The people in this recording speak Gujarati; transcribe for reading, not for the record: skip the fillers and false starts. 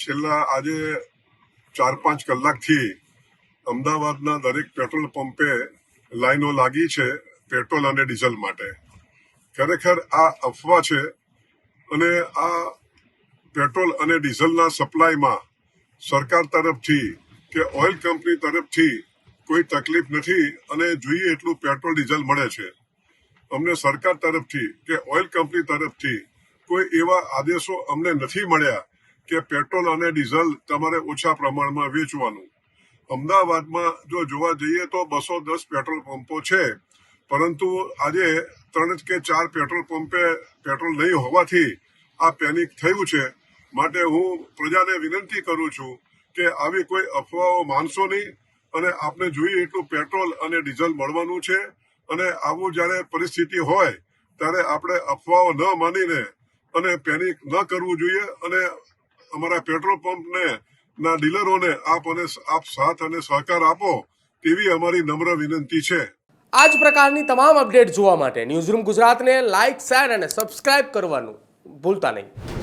છેલ્લા આજે 4-5 કલાકથી અમદાવાદના દરેક પેટ્રોલ પંપે લાઈનો લાગી છે પેટ્રોલ અને ડીઝલ માટે. ખરેખર આ અફવા છે અને આ પેટ્રોલ અને ડીઝલના સપ્લાયમાં સરકાર તરફથી કે ઓઇલ કંપની તરફથી કોઈ તકલીફ નથી અને જોઈએ એટલું પેટ્રોલ ડીઝલ મળે છે. અમને સરકાર તરફથી કે ઓઇલ કંપની તરફથી કોઈ એવા આદેશો અમને નથી મળ્યા કે પેટ્રોલ અને ડીઝલ તમારે ઓછા પ્રમાણમાં વેચવાનું. અમદાવાદમાં જો જોવા જઈએ તો 210 પેટ્રોલ પંપો છે, પરંતુ આજે 3 કે 4 પેટ્રોલ પંપે પેટ્રોલ નહીં હોવાથી આ પેનિક થયું છે. માટે હું પ્રજાને વિનંતી કરું છું કે આવી કોઈ અફવાઓ માનશો નહીં અને આપને જોઈએ એટલું પેટ્રોલ અને ડીઝલ મળવાનું છે. અને આવું જ્યારે પરિસ્થિતિ હોય ત્યારે આપણે અફવાઓ ન માનીને અને પેનિક ન કરવું જોઈએ અને અમારા પેટ્રોલ પંપને ના ડીલરોને આપ સાથ અને સહકાર આપો તેવી અમારી નમ્ર વિનંતી છે. આ જ પ્રકારની તમામ અપડેટ જોવા માટે ન્યૂઝરૂમ ગુજરાતને લાઇક, શેર અને સબસ્ક્રાઇબ કરવાનું ભૂલતા નહીં.